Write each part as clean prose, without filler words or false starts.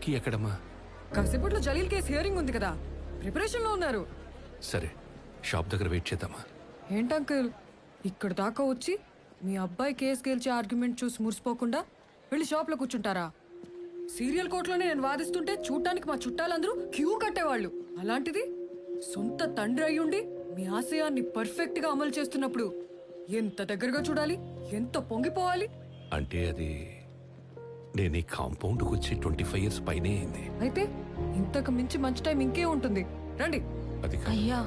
Lucky ఎక్కడమ్మా? కాసేపట్లో Jaleel case hearing ఉంది కదా, ప్రిపరేషన్ లో ఉన్నారు. సరే, షాప్ దగ్గర వెయిట్ చేద్దామా? ఏంటంకుల్ ఇక్కడ దాకా వచ్చి మీ అబ్బాయి కేసు గెలిచే ఆర్గ్యుమెంట్ చూసి మురిసిపోకుండా వెళ్ళి షాప్ లో కూర్చుంటారా? సీరియల్ కోర్టులోనే నేను వాదిస్తుంటే చూడటానికి మా చుట్టాలందరూ క్యూ కట్టేవాళ్ళు. అలాంటిది సొంత తండ్రి అయ్యుండి మీ ఆశయాన్ని పర్ఫెక్ట్ గా అమలు చేస్తున్నప్పుడు ఎంత దగ్గరగా చూడాలి, ఎంత పొంగిపోవాలి. అంటే అది నేను ఈ కాంపౌండ్కి వచ్చి 25 years పైనే అయింది. అయితే ఇంతకు మించి మంచి టైం ఇంకే ఉంటుంది. రండి. అది కాదు. అయ్యా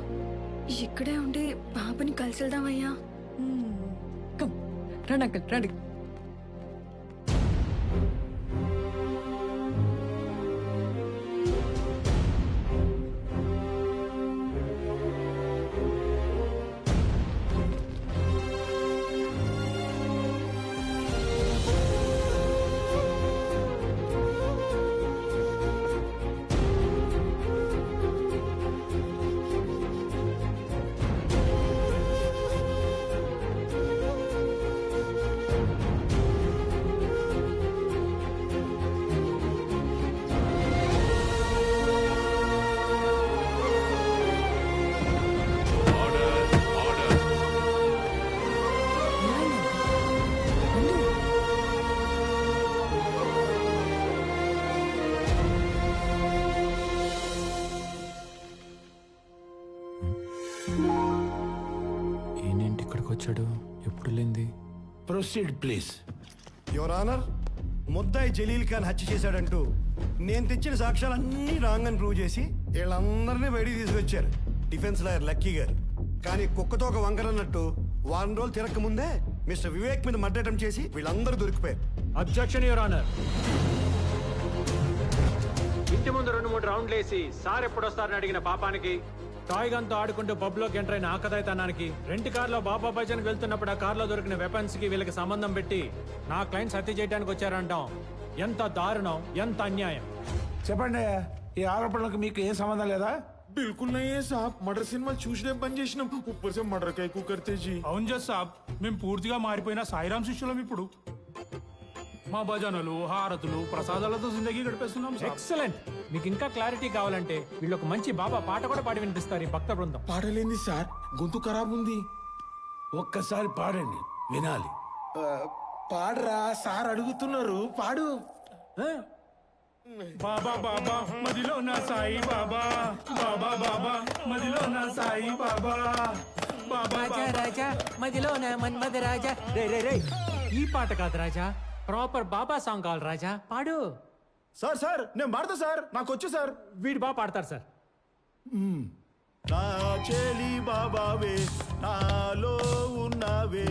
ఇక్కడే ఉండి బాబుని కలిసి వెళ్దామయ్యా. కమ్ రండి అంకుల్ రండి. ఏంటి ఇక్కడికి వచ్చాడు? ఎప్పుడు లేంది? Proceed please. యువర్ ఆనర్, ముద్దాయి జలీల్ ఖాన్ హత్య చేశాడంటూ నేను తెచ్చిన సాక్ష్యాలన్నీ రాంగ్ అని ప్రూవ్ చేసి వీళ్ళందరినీ బయటికి తీసుకొచ్చారు డిఫెన్స్ లాయర్ లక్కీ గారు. కానీ కుక్కతో ఒక వంకరన్నట్టు వారం రోజులు తిరక్క ముందే మిస్టర్ వివేక్ మీద మర్డర్ అటెంప్ట్ చేసి వీళ్ళందరూ దొరికిపోయారు. Objection your honour. ఇంటి ముందు 2-3 రౌండ్లు వేసి సార్ ఎప్పుడు వస్తారని అడిగిన పాపానికి, టాయ్ గన్ తో ఆడుకుంటూ పబ్ లోకి ఎంటర్ అయిన ఆకతాయితనానికి, రెంట్ కార్లో బాబా భజన్ వెళ్తున్నప్పుడు ఆ కార్లో దొరికిన వెపన్స్ కి వీళ్ళకి సంబంధం పెట్టి నా క్లయింట్స్ హత్య చేయడానికి వచ్చారంటాం. ఎంత దారుణం, ఎంత అన్యాయం. చెప్పండి, ఈ ఆరోపణలకు మీకు ఏ సంబంధం లేదా? बिल्कुल नहीं है साहब. मर्डर सिनेमा చూసినే పని చేసినాం. ऊपर से मर्डर కైకు करते जी. అవును జస్ సాబ్, మేము పూర్తిగా మారిపోయిన సాయిరామ్ శిష్యులం. ఇప్పుడు మా భజనలు, హారతులు, ప్రసాదాలతో జిందగీ గడిపేస్తున్నాం సాబ్. ఎక్సలెంట్. మీకు ఇంకా క్లారిటీ కావాలంటే వీళ్ళు ఒక మంచి బాబా పాట కూడా పాడి వినిపిస్తారు ఈ భక్త బృందం. పాడలేంది సార్, గొంతు ఖరాబ్ ఉంది. ఒక్కసారి పాడండి, వినాలి. పాడరా సార్ అడుగుతున్నారు, పాడు. బాబా బాబా మదిలో నా సాయి బాబా, బాబా బాబా మదిలో నా సాయి బాబా, బాబా రాజా మదిలో నా మన్మద రాజా. రే రే రే, ఈ పాట కాదు రాజా, ప్రాపర్ బాబా సాంగ్ కావాలి రాజా, పాడు. సార్ సార్ నేను పాడతా సార్, నాకు వచ్చు సార్. వీడు బాగా పాడతారు సార్. నా చెలి బాబావే నాలో ఉన్నావే.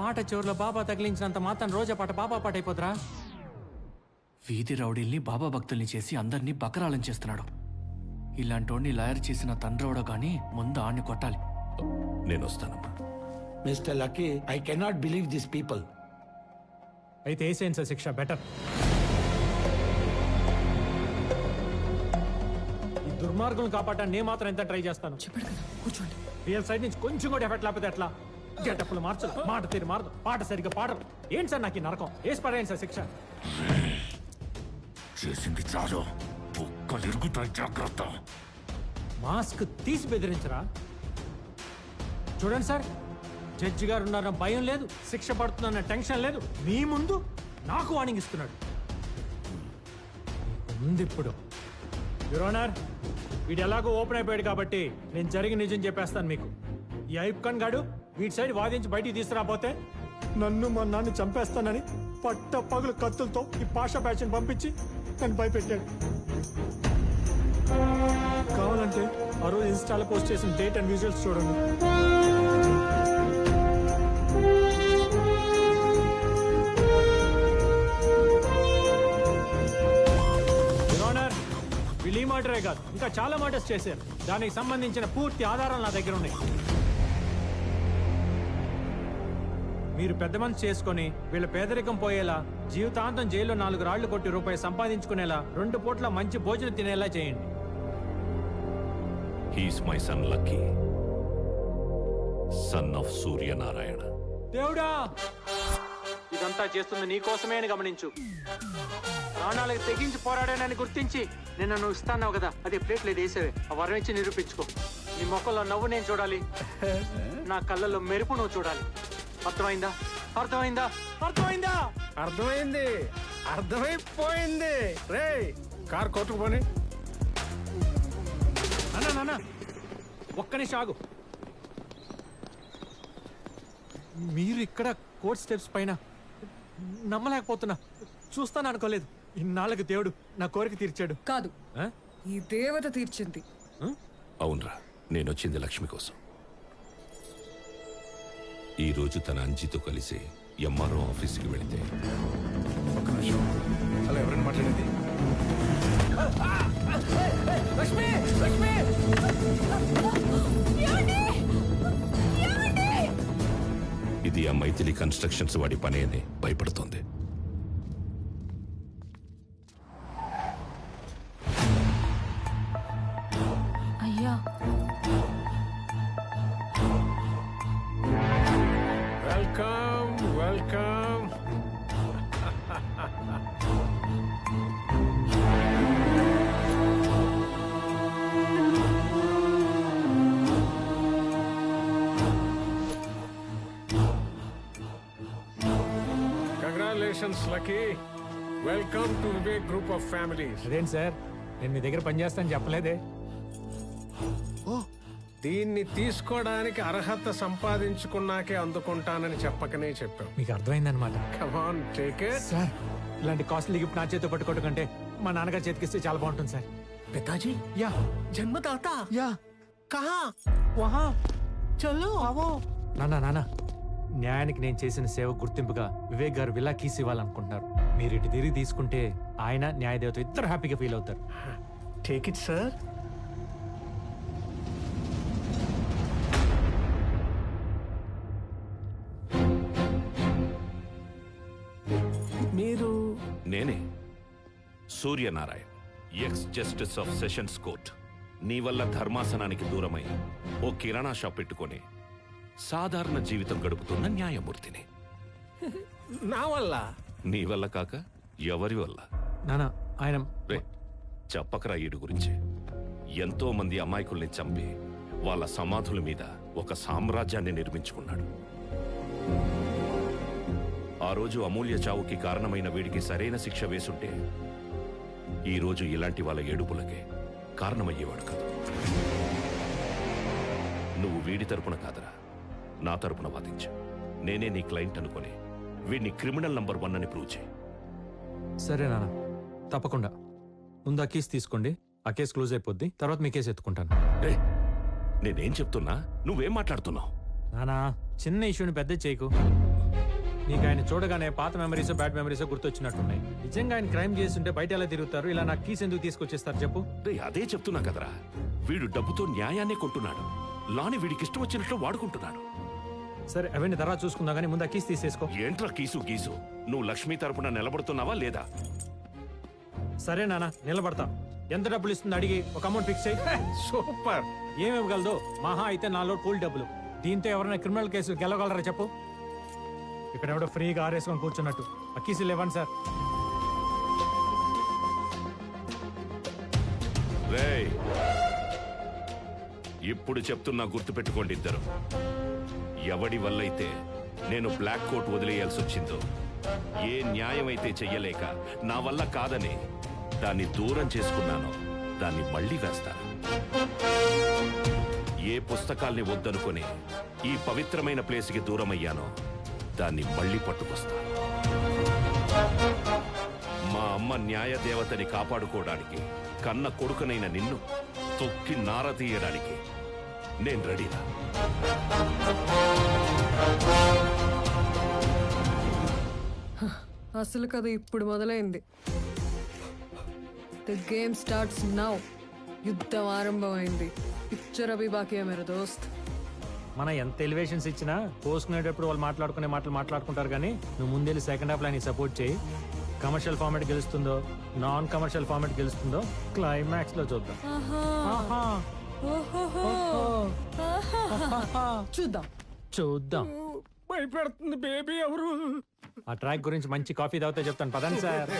పాట చివరిలో బాబా తగిలించినంత మాత్రం రోజా పాట బాబా పాట అయిపోతురా? వీధి రౌడీల్ని బాబా భక్తుల్ని చేసి అందరినీ బకరాలం చేస్తున్నాడు. ఇలాంటోడిని లాయర్ చేసిన తండ్రవడో గాని ముందు ఆడిని కొట్టాలి. నేను వస్తానమ్మా. Mister lucky, I cannot believe this people. అయితే వేసేయండి సార్ శిక్ష, బెటర్. ఈ దుర్మార్గులను కాపాడటానికి నేను మాత్రం ఎంత ట్రై చేస్తాను. చెప్పాడు కదా, కూర్చోండి. రియల్ సైడ్ నుంచి కొంచెం కూడా ఎఫెక్ట్ లేకపోతే ఎట్లా? గెటప్పులు మార్చదు, మాట తీరు మారదు, పాట సరిగ్గా పాడరు. ఏంటి సార్ నాకు ఈ నరకం? వేసి పడేయండి సార్ శిక్ష. చేసింది చాలు, బుక్కలు ఇరుగుతాయి, జాగ్రత్త. మాస్క్ తీసి బెదిరించరా? చూడండి సార్, జడ్జి గారు ఉన్నారన్న భయం లేదు, శిక్ష పడుతుందన్న టెన్షన్ లేదు. మీ ముందు నాకు వార్నింగ్ ఇస్తున్నాడు. ఉంది ఇప్పుడు. యువర్ ఆనర్, వీడు ఎలాగో ఓపెన్ అయిపోయాడు కాబట్టి నేను జరిగి నిజం చెప్పేస్తాను మీకు. ఈ ఐబ్ ఖాన్ గాడు వీటి సైడ్ వాదించి బయటికి తీసుకురాపోతే నన్ను మా నాన్న చంపేస్తానని పట్ట పగులు కత్తులతో ఈ పాషా బ్యాచ్ని పంపించి నన్ను భయపెట్టాడు. కావాలంటే ఆ రోజు ఇన్స్టాలో పోస్ట్ చేసిన డేట్ అండ్ విజువల్స్ చూడండి. వీళ్ళు ఈ మర్డరే కాదు, ఇంకా చాలా మర్డర్స్ చేశారు. దానికి సంబంధించిన పూర్తి ఆధారాలు నా దగ్గర ఉన్నాయి. మీరు పెద్ద మనసు చేసుకుని వీళ్ళ పేదరికం పోయేలా, జీవితాంతం జైల్లో 4 రాళ్లు కొట్టి రూపాయి సంపాదించుకునేలా, 2 పూట్ల మంచి భోజనం తినేలా చేయండి. He's my son lucky, son of Suryanarayana. దేవుడా, ఇదంతా చేస్తుంది నీ కోసమే అని గమనించు. ప్రాణాలకు తెగించి పోరాడానని గుర్తించి నేను నువ్వు ఇస్తాన్నావు కదా, అదే ప్లేట్ లేదు వేసేవే. ఆ వరం ఇచ్చి నిరూపించుకో. నీ మొక్కల్లో నవ్వు నేను చూడాలి, నా కళ్ళల్లో మెరుపు నువ్వు చూడాలి. అర్థమైందా? అర్థమైందా? అర్థమైందా? అర్థమైంది, అర్థమైపోయింది. రే కార్ కోర్టుకు పోనీ. అన్నా నాన్న ఒక్క నిమిషం ఆగు. మీరు ఇక్కడ కోర్ట్ స్టెప్స్ పైన నమ్మలేకపోతున్నా. చూస్తాను అనుకోలేదు. ఇన్నాళ్ళకి దేవుడు నా కోరిక తీర్చాడు. కాదు, ఆ? ఈ దేవత తీర్చింది. అవునరా, నేనొచ్చింది లక్ష్మి కోసం. ఈ రోజు తన అంజితో కలిసి ఎంఆర్ఓ ఆఫీస్కి వెళితే ఒక్క నిమిషం, అలా ఎవరైనా మాట్లాడేది? ఇది ఆ మైథిలి కన్స్ట్రక్షన్స్ వాడి పని అని భయపడుతోంది. అయ్యా welcome welcome. Congratulations lucky. Welcome to Vivek group of families. అదేంటి సార్, నేను మీ దగ్గర పనిచేస్తాను చెప్పలేదే. దీన్ని తీసుకోవడానికి అర్హత సంపాదించుకున్నాకే అందుకుంటానని చెప్పకనే చెప్పావు. మీకు అర్థమైందనమాట. Come on take it. Sir ఇలాంటి కాస్ట్లీ గిఫ్ట్ నా చేతితో పట్టుకోవడం కంటే మా నాన్నగారు చేతికిస్తే చాలా బాగుంటుంది సార్. పితాజీ యా జన్మదాత యా కహా వహా చలో అవో. నాన్న న్యాయానికి నేను చేసిన సేవ గుర్తింపుగా వివేక్ గారు విలా కీస్ ఇవ్వాలనుకుంటున్నారు. మీరు ఇటు తిరిగి తీసుకుంటే ఆయన న్యాయదేవత ఇద్దరు హ్యాపీగా ఫీల్ అవుతారు. Take it sir. మీరు నేనే Suryanarayan, X justice of sessions court. నీ వల్ల ధర్మాసనానికి దూరమై ఓ కిరాణా షాప్ పెట్టుకొని సాధారణ జీవితం గడుపుతున్న న్యాయమూర్తిని. నా వల్ల? నీ వల్ల కాక ఎవరి వల్ల? నాన్న ఆయన రే చెప్పకరా ఈడు గురించి. ఎంతో మంది అమాయకుల్ని చంపి వాళ్ళ సమాధుల మీద ఒక సామ్రాజ్యాన్ని నిర్మించుకున్నాడు. ఆ రోజు అమూల్య చావుకి కారణమైన వీడికి సరైన శిక్ష వేసుంటే ఈ రోజు ఇలాంటి వాళ్ళ ఏడుపులకే కారణమయ్యేవాడు కాదు. నువ్వు వీడి తరపున కాదరా, నా తరపున వాదించు. నేనే నీ క్లయింట్ అనుకుని వీడిని క్రిమినల్ నంబర్ 1 అని ప్రూవ్ చేయి. సరే నాన్న, తప్పకుండా. ముందు ఆ కేసు తీసుకోండి, ఆ కేసు క్లోజ్ అయిపోద్ది. తర్వాత మీ కేసు ఎత్తుకుంటాను. ఏయ్, నేనేం చెప్తున్నా, నువ్వేం మాట్లాడుతున్నావు? నానా చిన్న ఇష్యూని పెద్ద చేయకు. నీకు ఆయన చూడగానే పాత మెమరీస్ బ్యాడ్ మెమరీస్ గుర్తొచ్చినట్టున్నాయి. నిజంగా ఆయన క్రైమ్ చేస్తుంటే బయట ఎలా తిరుగుతారు? ఇలా నాకు కీస్ ఎందుకు తీసుకొచ్చేస్తారు చెప్పు? రేయ్, అదే చెప్తున్నా కదరా. వీడు డబ్బుతో న్యాయాన్నే కొంటున్నాడు. లాని వీడికి ఇష్టం వచ్చినట్లు వాడుకుంటున్నాడు. సరే అవన్నీ తర్వాత చూసుకుందాం, కానీ ముందు ఆ కీస్ తీసేసుకో. ఏంట్రా కీసు గీసు? నువ్వు లక్ష్మి తరపున నిలబడుతున్నావా లేదా? సరే నాన్న, నిలబడతా. ఎంత డబ్బులు ఇస్తుంది అడిగి ఒక అమౌంట్ ఫిక్స్ చేయి. సూపర్. ఏమివ్వగలదు? మహా అయితే 4 కూల్ డబ్బులు. దీంతో ఎవరైనా క్రిమినల్ కేసు గెలవగలరా చెప్పు? ఇక్కడ ఎవడో ఫ్రీగా ఆరేసుకొని కూర్చున్నట్టు. ఆ కీసులు ఇవ్వండి సార్. రేయ్, ఇప్పుడు చెప్తున్నా, గుర్తుపెట్టుకోండి ఇద్దరు. ఎవడి వల్లైతే నేను బ్లాక్ కోట్ వదిలేయాల్సి వచ్చిందో, ఏ న్యాయం అయితే చెయ్యలేక నా వల్ల కాదని దాన్ని దూరం చేసుకున్నానో దాన్ని మళ్ళీ వేస్తాను. ఏ పుస్తకాల్ని వద్దనుకొని ఈ పవిత్రమైన ప్లేస్కి దూరమయ్యానో దాన్ని మళ్ళీ పట్టుకొస్తాను. మా అమ్మ న్యాయదేవతని కాపాడుకోవడానికి కన్న కొడుకునైన నిన్ను తొక్కి నార తీయడానికి నేను రెడీనా? అసలు కథ ఇప్పుడు మొదలైంది. The game starts now. యుద్ధం ఆరంభమైంది. పిక్చర్ అభి బాకీ హై మేరా దోస్త్. మన ఎంత ఎలివేషన్స్ ఇచ్చినా పోసుకునేటప్పుడు వాళ్ళు మాట్లాడుకునే మాటలు మాట్లాడుకుంటారు, కానీ నువ్వు ముందెళ్ళి సెకండ్ హాఫ్ లైన్ సపోర్ట్ చేయి. కమర్షియల్ ఫార్మాట్ గెలుస్తుందో నాన్ కమర్షియల్ ఫార్మాట్ గెలుస్తుందో క్లైమాక్స్ లో చూద్దాం. చూద్దాం. చూద్దాం. భయపెడుతుంది బేబీ. ఎవరు? ఆ ట్రాక్ గురించి మంచి కాఫీ తాగితే చెప్తాను పదండి సార్.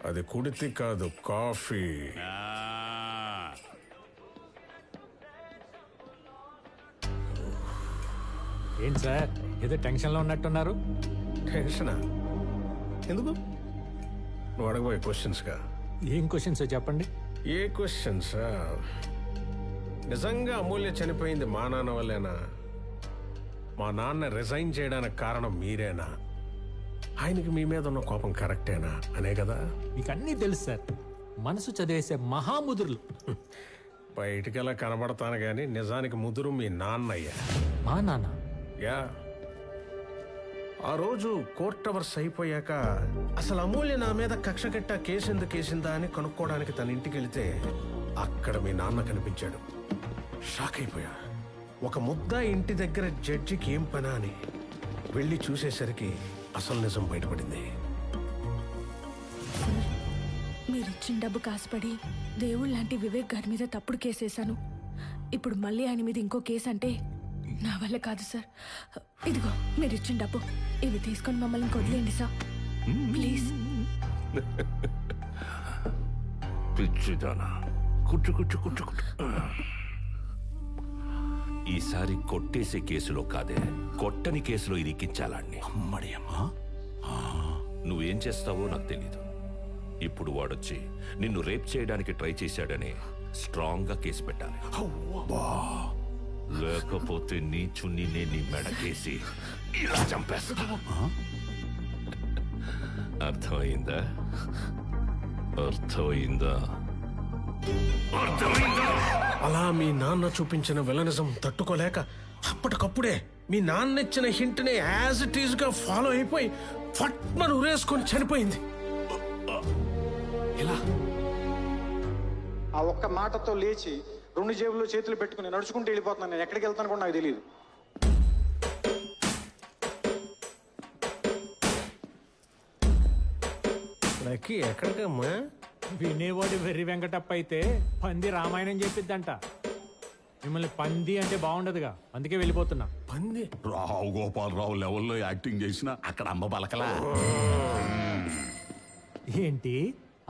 అది కుడితి కాదు, కాఫీ. ఏంటి సార్ ఏదో టెన్షన్లో ఉన్నట్టున్నారు? టెన్షనా? ఎందుకు? నువ్వు అడగబోయే క్వశ్చన్స్గా. ఏం క్వశ్చన్స్ చెప్పండి. ఏ క్వశ్చన్స్? నిజంగా అమూల్య చనిపోయింది మా నాన్న వల్లేనా? మా నాన్న రిజైన్ చేయడానికి కారణం మీరేనా? ఆయనకి మీ మీద ఉన్న కోపం కరెక్టేనా అనే కదా. మీకు అన్నీ తెలుసు సార్, మనసు చదివేసే మహాముదురులు. బయటికి ఎలా కనబడతాను కానీ నిజానికి ముదురు మీ నాన్నయ్య. మా నాన్న? యా. ఆ రోజు కోర్ట్ అవర్స్ అయిపోయాక అసలు అమూల్య నా మీద కక్ష కట్ట కేసు ఎందుకు కేసిందా అని కనుక్కోవడానికి తన ఇంటికి వెళితే అక్కడ మీ నాన్న కనిపించాడు. షాక్ అయిపోయా. ఒక ముద్ద ఇంటి దగ్గర జడ్జికి ఏం పనా అని వెళ్ళి చూసేసరికి అసలు నిజం బయటపడింది. మీరిచ్చిన డబ్బు కాసుపడి దేవుళ్ళ లాంటి వివేక్ గారి మీద తప్పుడు కేసేశాను. ఇప్పుడు మళ్ళీ ఆయన మీద ఇంకో కేసు అంటే నా వల్ల కాదు సార్. ఇదిగో మీరిచ్చిన డబ్బు, ఇవి తీసుకొని మమ్మల్ని వదిలేయండి సార్ ప్లీజ్. పిచ్చిదానా, కుట్టు కుట్టు కుట్టు కుట్టు. ఈసారి కొట్టేసే కేసులో కాదే, కొట్టని కేసులో ఇరికించాలాన్ని. అమ్మడి అమ్మా. నువ్వేం చేస్తావో నాకు తెలీదు. ఇప్పుడు వాడొచ్చి నిన్ను రేప్ చేయడానికి ట్రై చేశాడని స్ట్రాంగ్ గా కేసు పెట్టాలి. లేకపోతే నీ చున్నీనే నీ మెడకేసి ఇలా చంపేస్తా. అర్థమైందా? అర్థమైందా? అలా మీ నాన్న చూపించిన విలనిజం తట్టుకోలేక అప్పటికప్పుడే మీ నాన్న ఇచ్చిన హింట్ ని యాజ్ ఇట్ ఈజ్ గా ఫాలో అయిపోయి ఫట్మను ఉరేసుకొని చనిపోయింది. ఎలా? ఆ ఒక్క మాటతో లేచి 2 జేబుల్లో చేతులు పెట్టుకుని నడుచుకుంటూ వెళ్ళిపోతున్నాను. నేను ఎక్కడికి వెళ్తాను కూడా నాకు తెలియదు. లక్కీ ఎక్కడికమ్మా? వినేవాడు వెర్రి వెంకటప్ప అయితే పంది రామాయణం చెప్పిద్దంట. మిమ్మల్ని పంది అంటే బాగుండదుగా, అందుకే వెళ్ళిపోతున్నా. పంది? రావు గోపాలరావు లెవెల్లో యాక్టింగ్ చేసిన అక్కడ అమ్మ బలకలా. ఏంటి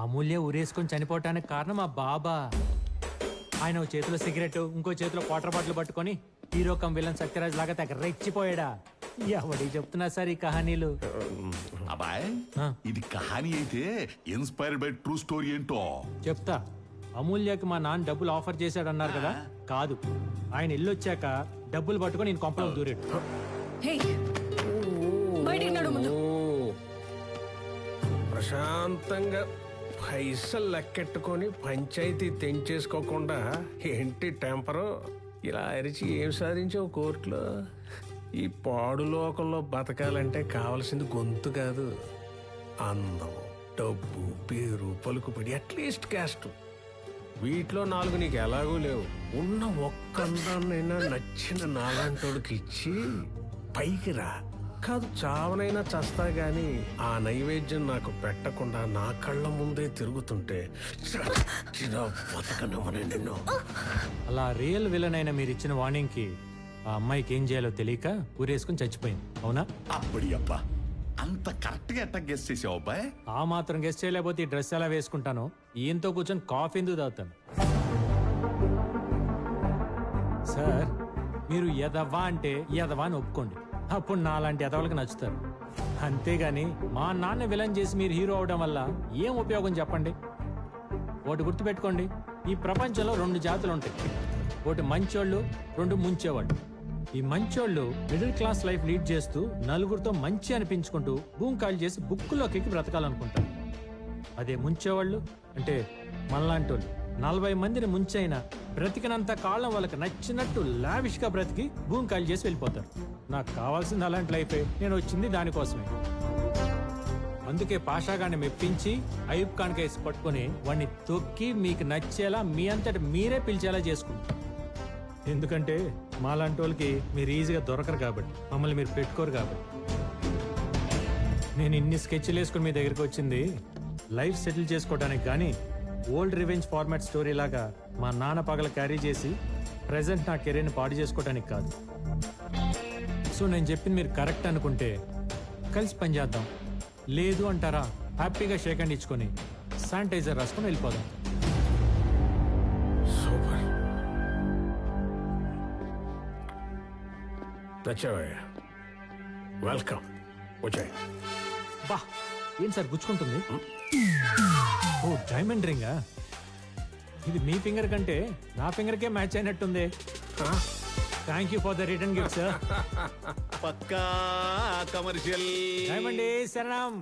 అమూల్య ఊరేసుకొని చనిపోవటానికి కారణం మా బాబా. ఆయన ఓ చేతిలో సిగరెట్, ఇంకో చేతిలో వాటర్ బాటిల్ పట్టుకొని హీరో కమ్ విలన్ సత్యరాజ్ లాగా తెగ రెచ్చిపోయాడా? ఎవడి చెప్తున్నా సార్ ఈ కహానీలు? అబ్బాయ్, ఇది కహానీ అయితే ఇన్స్పైర్డ్ బై ట్రూ స్టోరీ ఏంటో చెప్తా. అమూల్యకి మా నాన్న డబ్బులు ఆఫర్ చేశాడన్నారు కదా, కాదు. ఆయన ఇల్లు వచ్చాక డబ్బులు పట్టుకొని నేను కొంపలో దూరాడు. బయటికి నడు ముందు. ప్రశాంతంగా పైసలు లెక్కెట్టుకొని పంచాయతీ తెంచేసుకోకుండా ఏంటి టెంపరు? ఇలా అరిచి ఏం సాధించావు కోర్టులో? ఈ పాడు లోకంలో బతకాలంటే కావాల్సింది గొంతు కాదు, అందం, డబ్బు, పేరు, పలుకుబడి, అట్లీస్ట్ క్యాస్ట్. వీటిలో 4 నీకు ఎలాగూ లేవు. ఉన్న ఒక్క అందాన్నైనా నచ్చిన నాలాంటోడికి ఇచ్చి పైకి రా. కాదు చావనైనా చస్తా గాని ఆ నైవేద్యం నాకు పెట్టకుండా నా కళ్ళ ముందే తిరుగుతుంటే బతకనివ్వను నిన్ను. అలా రియల్ విలన్ అయిన మీరు ఇచ్చిన వార్నింగ్ కి ఆ అమ్మాయికి ఏం చేయాలో తెలియక ఊరేసుకుని చచ్చిపోయింది, అవునా? అప్పటి అబ్బా, అంత కరెక్ట్ గా ఎట్లా గెస్ చేసావు అబ్బాయి? ఆ మాత్రం గెస్ట్ చేయలేకపోతే ఈ డ్రెస్ ఎలా వేసుకుంటాను? ఈయంతో కూర్చొని కాఫీ ఎందుకు తాగుతాను? సార్, మీరు ఎదవా అంటే ఎదవా అని ఒప్పుకోండి, అప్పుడు నాలాంటి ఎదవలకు నచ్చుతారు. అంతేగాని మా నాన్న విలన్ చేసి మీరు హీరో అవడం వల్ల ఏం ఉపయోగం చెప్పండి? ఒకటి గుర్తుపెట్టుకోండి, ఈ ప్రపంచంలో 2 జాతులు ఉంటాయి. ఒకటి మంచోళ్ళు, 2 ముంచేవాళ్ళు. ఈ మంచోళ్ళు మిడిల్ క్లాస్ లైఫ్ లీడ్ చేస్తూ నలుగురితో మంచి అనిపించుకుంటూ భూమి కాల్ చేసి బుక్కులోకి ఎక్కి బ్రతకాలనుకుంటారు. అదే ముంచేవాళ్ళు అంటే మనలాంటి వాళ్ళు 40 మందిని ముంచైనా బ్రతికినంత కాలం వాళ్ళకి నచ్చినట్టు లావిష్ గా బ్రతికి భూమి కాల్ చేసి వెళ్ళిపోతారు. నాకు కావాల్సింది అలాంటి లైఫే, నేను వచ్చింది దానికోసమే. అందుకే పాషాగాన్ని మెప్పించి అయూబ్ ఖాన్ కేసు పట్టుకుని వాడిని తొక్కి మీకు నచ్చేలా మీ అంతటి మీరే పిలిచేలా చేసుకుంటారు. ఎందుకంటే మాలాంటి వాళ్ళకి మీరు ఈజీగా దొరకరు కాబట్టి, మమ్మల్ని మీరు పెట్టుకోరు కాబట్టి. నేను ఇన్ని స్కెచ్లు వేసుకుని మీ దగ్గరికి వచ్చింది లైఫ్ సెటిల్ చేసుకోవడానికి కానీ ఓల్డ్ రివెంజ్ ఫార్మాట్ స్టోరీ లాగా మా నాన్న పగల క్యారీ చేసి ప్రెసెంట్ నా కెరీర్ని పాడు చేసుకోవడానికి కాదు. సో నేను చెప్పింది మీరు కరెక్ట్ అనుకుంటే కలిసి పనిచేద్దాం, లేదు అంటారా హ్యాపీగా షేక్ హ్యాండ్ ఇచ్చుకొని శానిటైజర్ రాసుకొని వెళ్ళిపోదాం. సూపర్, తెచ్చావయ్యా. వెల్కమ్, వచ్చాయి. బా ఏం సార్ గుచ్చుకుంటుంది? ఓ డైమండ్ రింగా? ఇది మీ ఫింగర్ కంటే నా ఫింగర్కే మ్యాచ్ అయినట్టుంది. Thank you for the return gift sir. పక్కా కమర్షియల్. డైమండ్ శరణం.